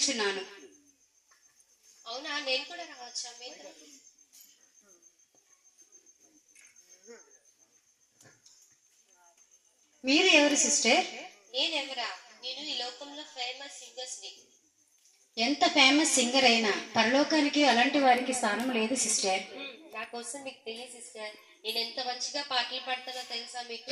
వేడుచున్నాను. అవునా, నేను కూడా రావచ్చా? మీరు ఎవరు సిస్టర్? నేనెవరా? నేను ఈ లోకంలో ఫేమస్ సింగర్స్ ని. ఎంత ఫేమస్ సింగర్ అయినా పరలోకానికి అలాంటి వారికి స్థానం లేదు సిస్టర్. నా కోసం మీకు తెలియదు సిస్టర్, నేను ఎంత మంచిగా పాటలు పాడతానో తెలుసా మీకు?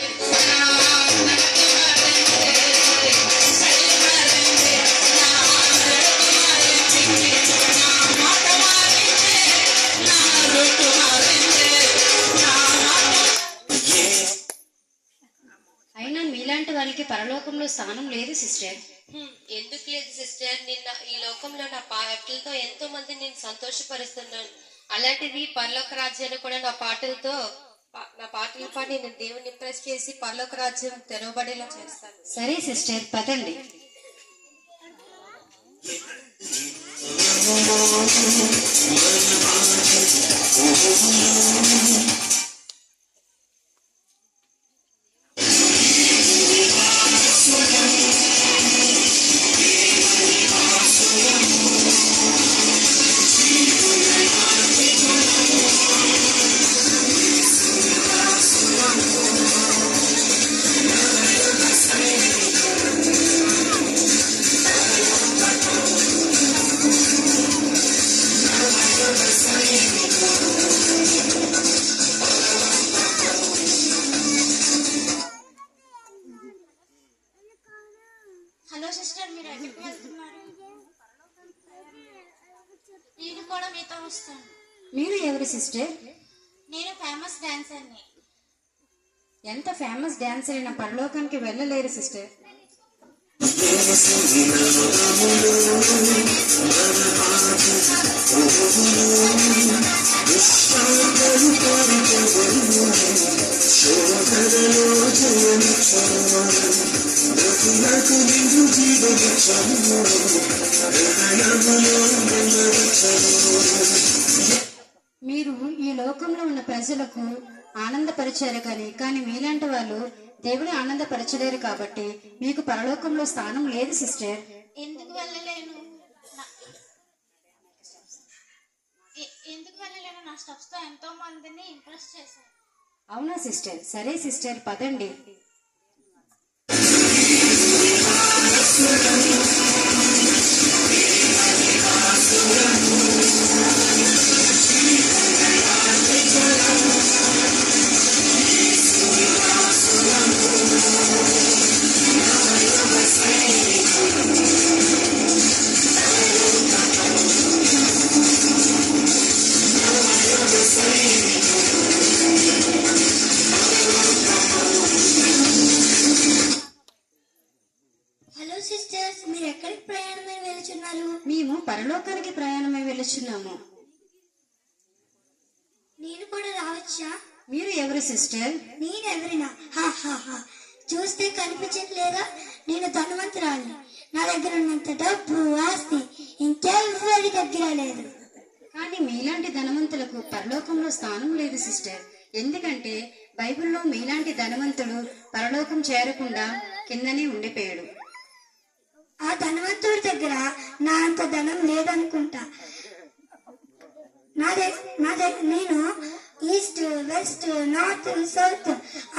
అయినా మీలాంటి వారికి పరలోకంలో స్థానం లేదు సిస్టర్. ఎందుకు లేదు సిస్టర్? నిన్న ఈ లోకంలో నా పాటలతో ఎంతో మంది నేను సంతోషపరుస్తున్నాను. అలాంటిది పరలోక రాజ్యాన్ని కూడా నా పాటలు పాడి నేను దేవుని ఇంప్రెస్ చేసి పరలోక రాజ్యం తెరవబడేలా చేస్తాను. సరే సిస్టర్, పదండి. హలో సిస్టర్, మీరు ఎక్కడికి వెళ్తున్నారు? నేను కూడా మీతో వస్తాను. మీరు ఎవరు సిస్టర్? నేను ఫేమస్ డాన్సర్ని. ఎంత ఫేమస్ డాన్సర్ అయినా పరలోకానికి వెళ్ళలేరు సిస్టర్. మీరు ఈ లోకంలో ఉన్న ప్రజలకు ఆనందపరిచారు కానీ మీలాంటి వాళ్ళు దేవుని ఆనందపరచలేరు కాబట్టి మీకు పరలోకంలో స్థానం లేదు సిస్టర్. ఎందుకు వెళ్ళలేను? నా స్టెప్స్ తో ఎంతో మందిని ఇంప్రెస్ చేశాను. అవునా సిస్టర్? సరే సిస్టర్, పదండి. హలో సిస్టర్స్, మీరు ఎక్కడికి ప్రయాణమై వెళ్తున్నారు? మేము పరలోకానికి ప్రయాణమై వెళ్తున్నాము. నేను కూడా రావచ్చా? మీరు ఎవరు సిస్టర్? నేనెవరినా? చూస్తే కనిపించట్లేదా? నేను ధనవంతురాలిని. నా దగ్గర ఉన్నంత డబ్బు, ఆస్తి ఇంకెవరి దగ్గర లేదు. కానీ మీలాంటి ధనవంతులకు పరలోకంలో స్థానం లేదు సిస్టర్. ఎందుకంటే బైబిల్లో మీలాంటి ధనవంతుడు పరలోకం చేరకుండా కిందనే ఉండిపోయాడు. ఆ ధనవంతుడి దగ్గర నా అంత ధనం లేదనుకుంటా. నేను ఈస్ట్, వెస్ట్, నార్త్, సౌత్,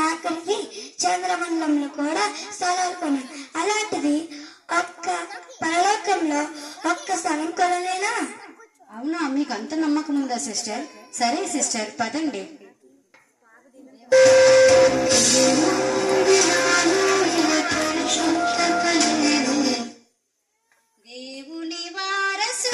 ఆఖరికి చంద్రమండలంలో కూడా స్థలాలు కొన్నాను. అలాంటిది పరలోకంలో ఒక్క స్థలం కొనలేనా? అవునా, మీకు అంత నమ్మకం ఉందా సిస్టర్? సరే సిస్టర్, పదండి. దేవుని వారసు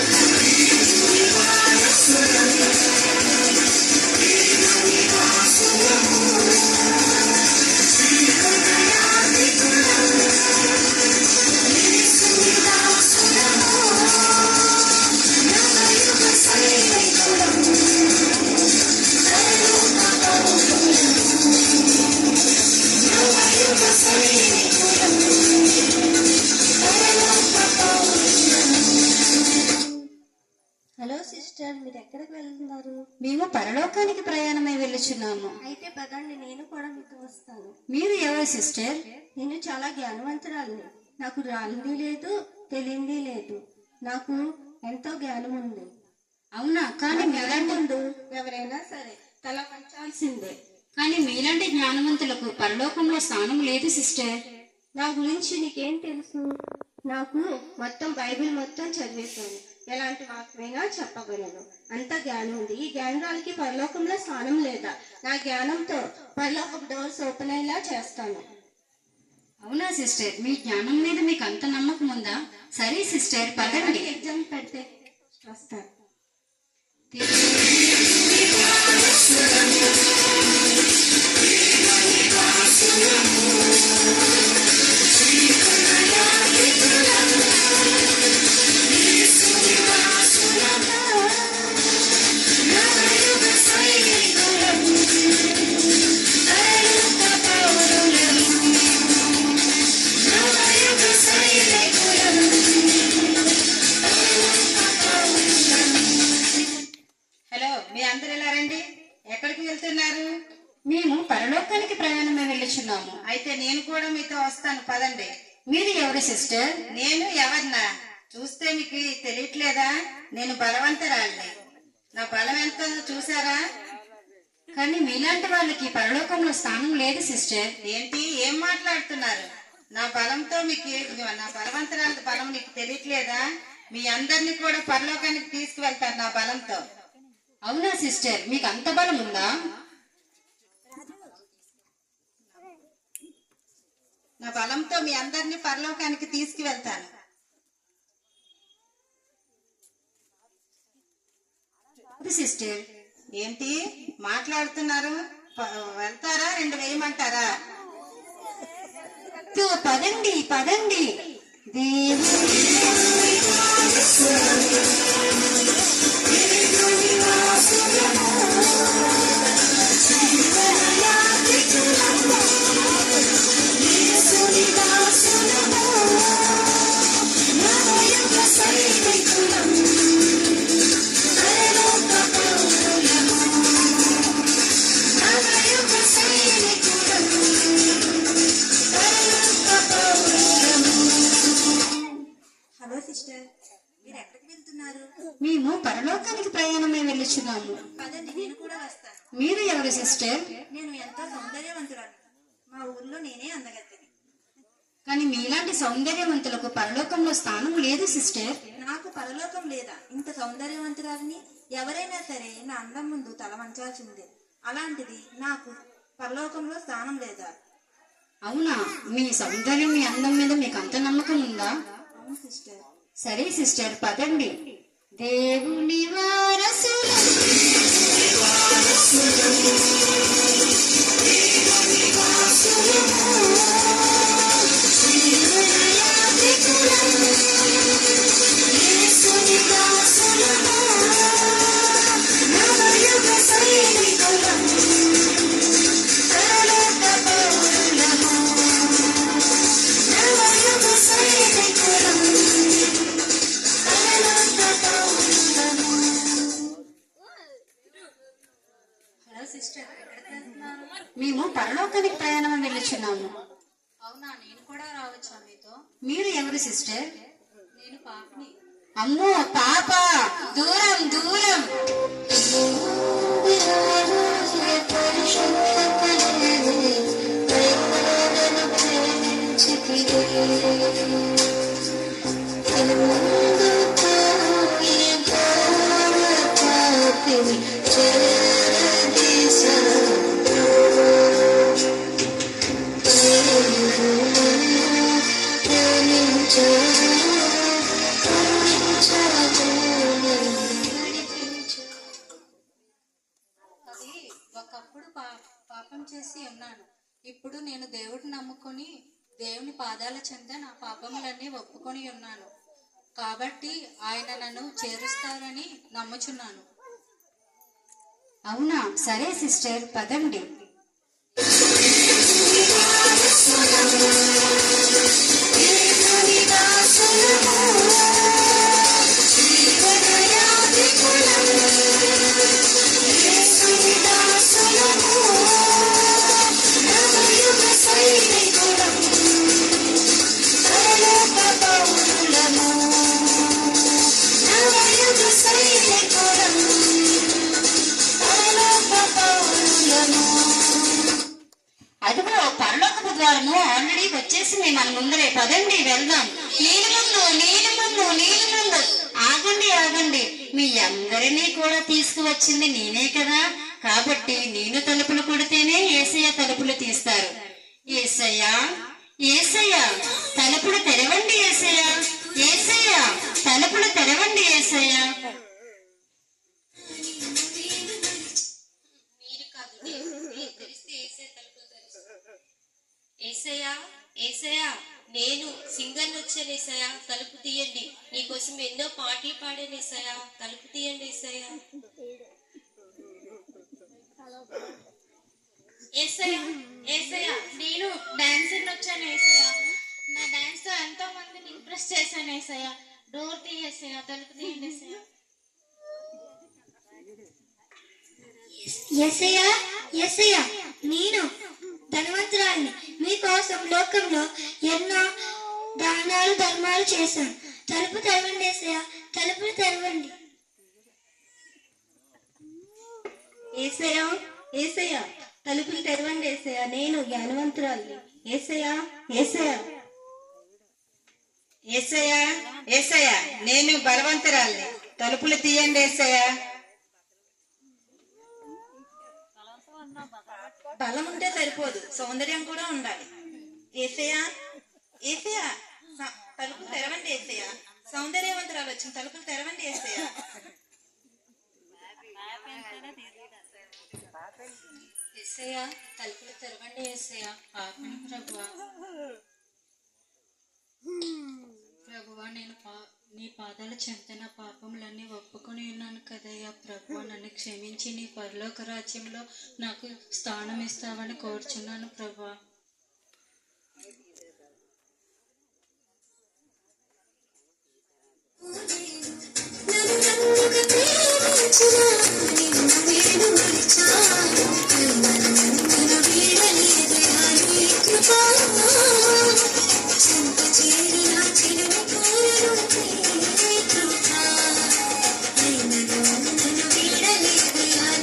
హలో సిస్టర్, మీరు ఎక్కడికి వెళ్తున్నారు? మేము పరలోకానికి ప్రయాణమై వెళ్ళుచున్నాము. అయితే పదండి, నేను కూడా మీతో వస్తాను. మీరు ఎవరు సిస్టర్? నేను చాలా జ్ఞానవంతురాలిని. నాకు రానిది లేదు, తెలియంది లేదు. నాకు ఎంతో జ్ఞానం ఉంది. అవునా? కానీ మీలాంటి ముందు ఎవరైనా సరే తల వంచాల్సిందే. కానీ మీలాంటి జ్ఞానవంతులకు పరలోకంలో స్థానం లేదు సిస్టర్. నా గురించి నీకేం తెలుసు? నాకు మొత్తం బైబిల్ మొత్తం చదివేశాను. ఎలాంటి వాక్యమైనా చెప్పగలను, అంత జ్ఞానం ఉంది. ఈ జ్ఞానానికి పరలోకంలో స్థానం లేదా? నా జ్ఞానంతో పరలోకం డోర్స్ ఓపెన్ అయ్యేలా చేస్తాను. అవునా సిస్టర్? మీ జ్ఞానం మీద మీకు అంత నమ్మకం ఉందా? సరే సిస్టర్, పదండి. ఎగ్జామ్ పెడితే వస్తాను. హలో, మీ అందరు ఇలా రండి. ఎక్కడికి వెళ్తున్నారు? మేము పరలోకానికి ప్రయాణమే వెళ్ళుచున్నాము. అయితే నేను కూడా మీతో వస్తాను, పదండి. మీరు ఎవరు సిస్టర్? నేను ఎవరినా చూస్తే మీకు తెలియట్లేదా? నేను బలవంతరాలిని. నా బలం ఎంతో చూసారా? కానీ మీలాంటి వాళ్ళకి పరలోకంలో స్థానం లేదు సిస్టర్. ఏంటి, ఏం మాట్లాడుతున్నారు? నా బలంతో మీకు, నా బలవంతరాల బలం నీకు తెలియట్లేదా? మీ అందరినీ కూడా పరలోకానికి తీసుకువెళ్తాను నా బలంతో. అవునా సిస్టర్? మీకు అంత బలం ఉందా? నా బలంతో మీ అందరినీ పరలోకానికి తీసుకువెళ్తాను. సిస్టర్, ఏంటి మాట్లాడుతున్నారు? వెళ్తారా? 2 వేయమంటారా? పదండి పదండి. హలో సిస్టర్, మీరు ఎక్కడికి వెళ్తున్నారు? మేము పరలోకానికి ప్రయాణమే వెళ్ళుచున్నాము. పదండి, నేను కూడా వస్తాను. మీరు ఎవరు సిస్టర్? నేను ఎంతో సౌందర్యవంతురాలు. మా ఊర్లో నేనే అందగత్తెని. కానీ మీలాంటి సౌందర్యవంతులకు పరలోకంలో స్థానం లేదు సిస్టర్. నాకు పరలోకం లేదా? ఇంత సౌందర్యవంతురాలని ఎవరైనా సరే నా అందం ముందు తల వంచాల్సిందే. అలాంటిది నాకు పరలోకంలో స్థానం లేదా? అవునా? మీ సౌందర్యం, మీ అందం మీద మీకు అంత నమ్మకం ఉందా? అవును సిస్టర్. సరే సిస్టర్, పదండి. దేవుని వారసులు హలో సిస్టర్, ఎక్కడికి వెళ్తున్నారు? మేము పరలోకానికి ప్రయాణం వెళ్ళుచున్నాము. అవునా, నేను కూడా రావచ్చా మీతో? మీరు ఎవరు సిస్టర్? నేను పాపని. అమ్మో పాప, దూరం దూరం. అది ఒకప్పుడు పాపం చేసి ఉన్నాను. ఇప్పుడు నేను దేవుడిని నమ్ముకొని దేవుని పాదాల చెంత నా పాపములన్నీ ఒప్పుకొని ఉన్నాను. కాబట్టి ఆయన నన్ను చేరుస్తారని నమ్ముచున్నాను. అవునా? సరే సిస్టర్, పదండి. ఉంది మన ముందరే, పదండి వెళ్దాం. నేను ముందు. ఆగండి, మీ అందరినీ కూడా తీసుకువచ్చింది నేనే కదా, కాబట్టి నేను తలుపులు కొడితేనే యేసయ్య తలుపులు తీస్తారు. యేసయ్య తలుపులు తెరవండి, యేసయ్య తలుపులు తెరవండి, యేసయ్య. మీరు కాదు నేను తెరిస్తే యేసయ్య తలుపులు తెరుస్తారు. యేసయ్య నేను సింగర్ వచ్చాను యేసయ్య, తలుపు తీయండి. నీకోసం ఎన్నో పాటలు పాడాను యేసయ్య, తలుపు తీయండి యేసయ్య. ఏసయ్య నేను డాన్సర్ వచ్చాను ఏసయ్య, నా డాన్స్ తో ఎంతో మందిని ఇంప్రెస్ చేశాను ఏసయ్య. డోర్ తీయేసయ్య, తలుపు తీయండి ఏసయ్య. యేసయ్య నేను ధనవంతురాలిని, మీకోసం లోకంలో ఎన్నో దానాలు ధర్మాలు చేశాను. తలుపు తెరవండి యేసయ్య, తలుపులు తెరవండి. ఏసయ్య తలుపులు తెరవండి ఏసయ్య, నేను జ్ఞానవంతురాలిని. ఏసయ్య నేను బలవంతురాలిని, తలుపులు తీయండి ఏసయ్య. బలం ఉంటే సరిపోదు, సౌందర్యం కూడా ఉండాలి. ఏసయ్య తలుపులు తెరవండి ఏసయ్య, సౌందర్యవంతురాలు వచ్చిన తలుపులు తెరవండి ఏసయ్య. యేసయ్య తలుపులు తెరవండి యేసయ్య. ఆపండి ప్రభువా. నేను నీ పాదాల చెంత నా పాపములన్నీ ఒప్పుకొని ఉన్నాను కదయ్యా ప్రభువా, నన్ను క్షమించి నీ పరలోక రాజ్యంలో నాకు స్థానం ఇస్తావని కోరుచున్నాను ప్రభువా.